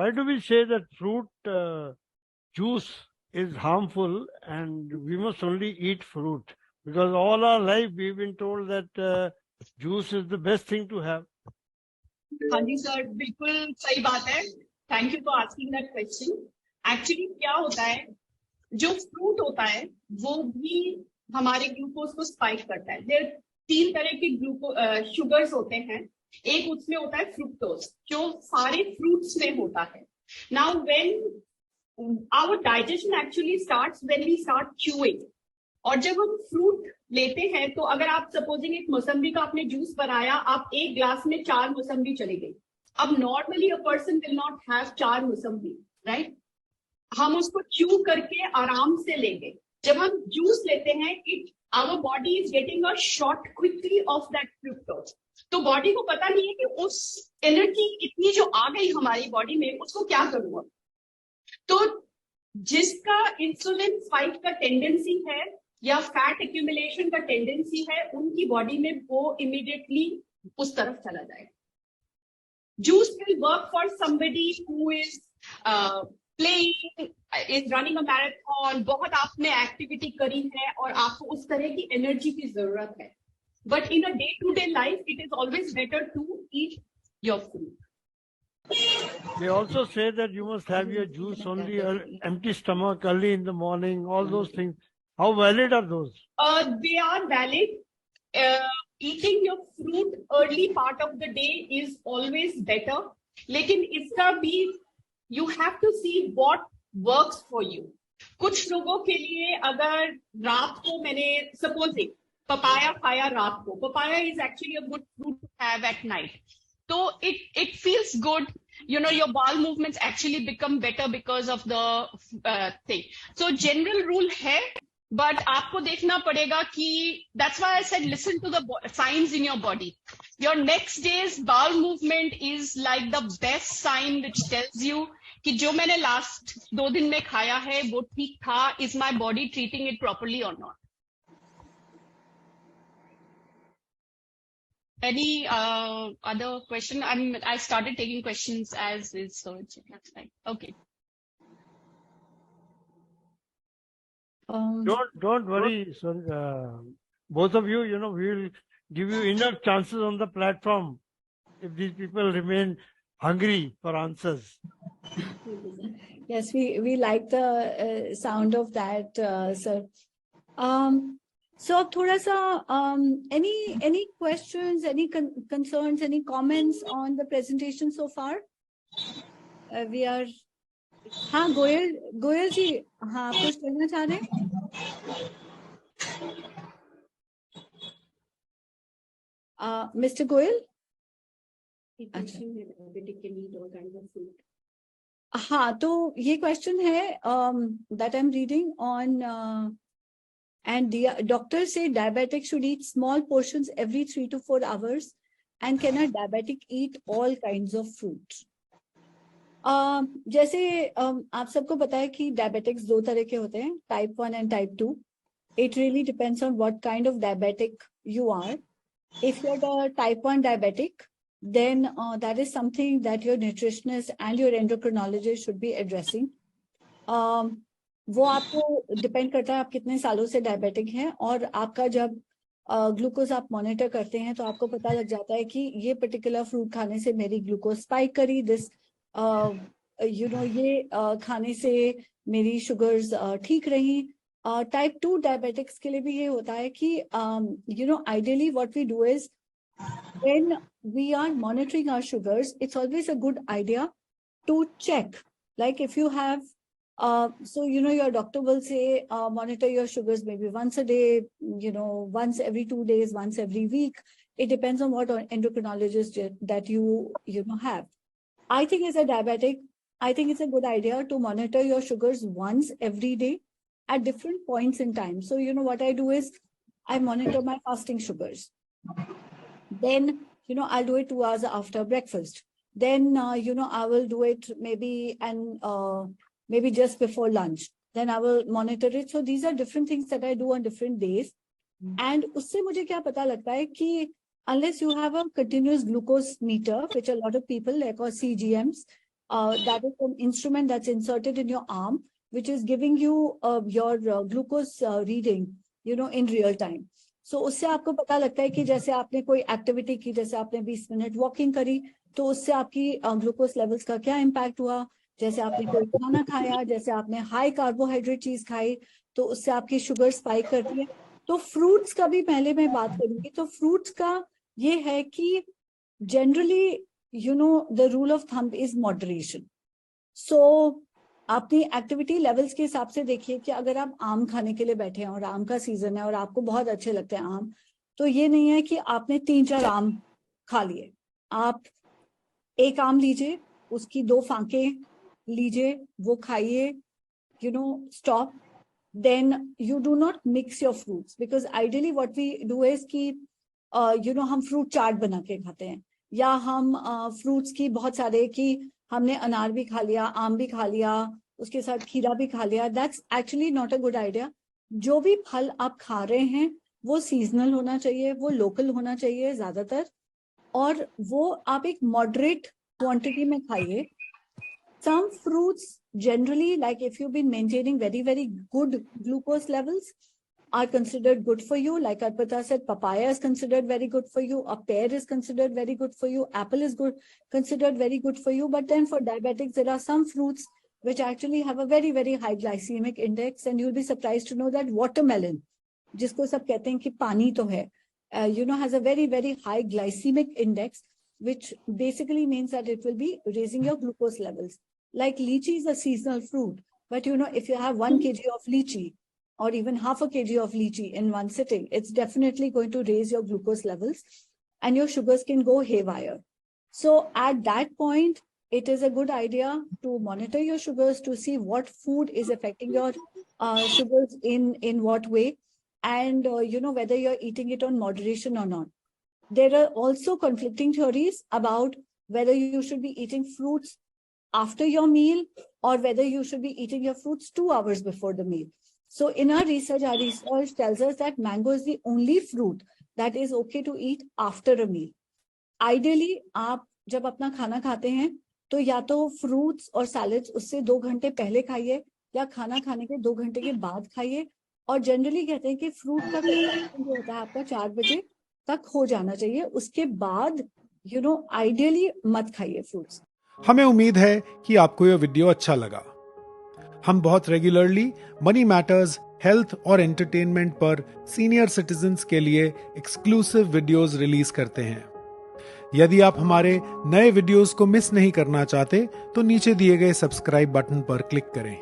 why do we say that fruit juice is harmful and we must only eat fruit? Because all our life we've been told that juice is the best thing to have. हाँ जी sir, बिल्कुल सही बात है. Thank you for asking that question. Actually क्या होता है, जो fruit होता है वो भी हमारे ग्लूकोज को स्पाइक करता है. देयर 3 तरह के शुगर्स होते हैं. एक उसमें होता है फ्रुक्टोज, जो सारे फ्रूट्स में होता है. Now when our digestion actually starts when we start chewing. और जब हम फ्रूट लेते हैं तो अगर आप सपोजिंग एक मौसम्बी का आपने जूस बनाया, आप एक ग्लास में 4 मौसम्बी चली गई. अब normally a person will not have 4 mosambi, right. हम उसको च्यू करके आराम से लेंगे. जब हम जूस लेते हैं, it our body is getting a shot quickly of that fructose. तो बॉडी को पता नहीं है कि उस एनर्जी इतनी जो आ गई हमारी बॉडी में, उसको क्या करूंगा. तो जिसका इंसुलिन स्पाइक का टेंडेंसी है या फैट एक्यूमुलेशन का टेंडेंसी है, उनकी बॉडी में वो इमीडिएटली उस तरफ चला जाएगा. Juice will work for somebody who is playing, is running a marathon. बहुत आपने एक्टिविटी करी है और आपको उस तरह की एनर्जी की जरूरत है. But in a day to day life it is always better to eat your food. They also say that you must have your juice only empty stomach early in the morning, all those things. How valid are those? They are valid. Eating your fruit early part of the day is always better. लेकिन इसका भी you have to see what works for you. कुछ लोगों के लिए अगर रात को मैंने सपोजिंग पपाया खाया रात को, papaya is actually a good fruit to have at night. So it feels good. You know, your bowel movements actually become better because of the thing. So general rule है, but आपको देखना पड़ेगा कि that's why I said listen to the signs in your body. Your next day's bowel movement is like the best sign which tells you कि जो मैंने last 2 दिन में खाया है वो ठीक था. Is my body treating it properly or not? Any other question? I started taking questions as is, so that's fine. Okay. Don't worry, sorry, both of you. You know, we will give you enough chances on the platform if these people remain hungry for answers. Yes, we like the sound of that, sir. So अब थोड़ा सा any questions, any concerns, any comments on the presentation so far? We are. हाँ गोयल जी, हाँ आप कुछ कहना चाह रहे हैं? Mr. Goyal? हाँ, तो ये question है that I'm reading on and the doctors say diabetic should eat small portions every 3 to 4 hours, and can a diabetic eat all kinds of fruits? जैसे आप सबको पता है कि diabetics 2 तरह के होते हैं, type 1 and type 2. It really depends on what kind of diabetic you are. If you're the type 1 diabetic, then that is something that your nutritionist and your endocrinologist should be addressing. वो आपको depend करता है आप कितने सालों से diabetic हैं, और आपका जब ग्लूकोज आप मॉनिटर करते हैं तो आपको पता लग जाता है कि ये पर्टिकुलर फ्रूट खाने से मेरी ग्लूकोज स्पाइक करी, दिस ये खाने से मेरी शुगर्स ठीक रही. टाइप 2 डायबिटिक्स के लिए भी ये होता है कि ideally what we do is when we are monitoring our sugars, it's always a good idea to check, like if you have so your doctor will say monitor your sugars maybe once a day, once every 2 days, once every week. It depends on what endocrinologist that you have. I think as a diabetic, I think it's a good idea to monitor your sugars once every day at different points in time. So what I do is I monitor my fasting sugars. Then I'll do it 2 hours after breakfast. Then I will do it maybe just before lunch. Then I will monitor it. So these are different things that I do on different days. And उससे मुझे क्या पता लगता है कि unless you have a continuous glucose meter, which a lot of people like, or CGMs, that is an instrument that's inserted in your arm, which is giving you your glucose reading, in real time. So उससे आपको पता लगता है कि जैसे आपने कोई activity की, जैसे आपने 20 मिनट वॉकिंग करी, तो उससे आपकी ग्लूकोज लेवल्स का क्या इम्पैक्ट हुआ, जैसे आपने कोई खाना खाया, जैसे आपने हाई कार्बोहाइड्रेट चीज खाई, तो उससे आपकी शुगर स्पाइक करती है. तो फ्रूट्स का भी पहले मैं बात करूंगी. तो फ्रूट्स का ये है कि generally the rule of thumb is moderation. So अपनी एक्टिविटी लेवल्स के हिसाब से देखिए कि अगर आप आम खाने के लिए बैठे हैं और आम का सीजन है और आपको बहुत अच्छे लगते हैं आम, तो ये नहीं है कि आपने 3-4 आम खा लिए. आप एक आम लीजिए, उसकी 2 फांके लीजिए, वो खाइए, stop. Then you do not mix your fruits, because ideally what we do is कि हम फ्रूट चाट बना के खाते हैं, या हम फ्रूट्स की बहुत सारे कि हमने अनार भी खा लिया, आम भी खा लिया, उसके साथ खीरा भी खा लिया. That's actually not a good idea. जो भी फल आप खा रहे हैं वो सीजनल होना चाहिए, वो लोकल होना चाहिए ज्यादातर, और वो आप एक मॉडरेट क्वांटिटी में खाइए. Some fruits generally, like if you've been maintaining very, very good glucose levels, are considered good for you. Like Arpita said, papaya is considered very good for you. A pear is considered very good for you. Apple is considered very good for you. But then for diabetics, there are some fruits which actually have a very, very high glycemic index. And you'll be surprised to know that watermelon, जिसको सब कहते हैं कि पानी तो है, has a very, very high glycemic index, which basically means that it will be raising your glucose levels. Like lychee is a seasonal fruit, but if you have 1 kg of lychee or even half a kg of lychee in one sitting, it's definitely going to raise your glucose levels and your sugars can go haywire. So at that point, it is a good idea to monitor your sugars to see what food is affecting your sugars in what way, and whether you're eating it on moderation or not. There are also conflicting theories about whether you should be eating fruits after your meal or whether you should be eating your fruits 2 hours before the meal. So in our research tells us that mango is the only fruit that is okay to eat after a meal. Ideally, आप जब अपना खाना खाते हैं तो या तो fruits और सैलेड्स उससे 2 घंटे पहले खाइए या खाना खाने के 2 घंटे के बाद खाइए. और जनरली कहते हैं कि फ्रूट का कंजम्पशन जो होता है आपका 4 बजे तक हो जाना चाहिए. उसके बाद आइडियली मत खाइए फ्रूट्स. हमें उम्मीद है कि आपको यह वीडियो अच्छा लगा. हम बहुत रेगुलरली मनी मैटर्स, हेल्थ और एंटरटेनमेंट पर सीनियर सिटीजन्स के लिए एक्सक्लूसिव वीडियोस रिलीज करते हैं. यदि आप हमारे नए वीडियोस को मिस नहीं करना चाहते तो नीचे दिए गए सब्सक्राइब बटन पर क्लिक करें.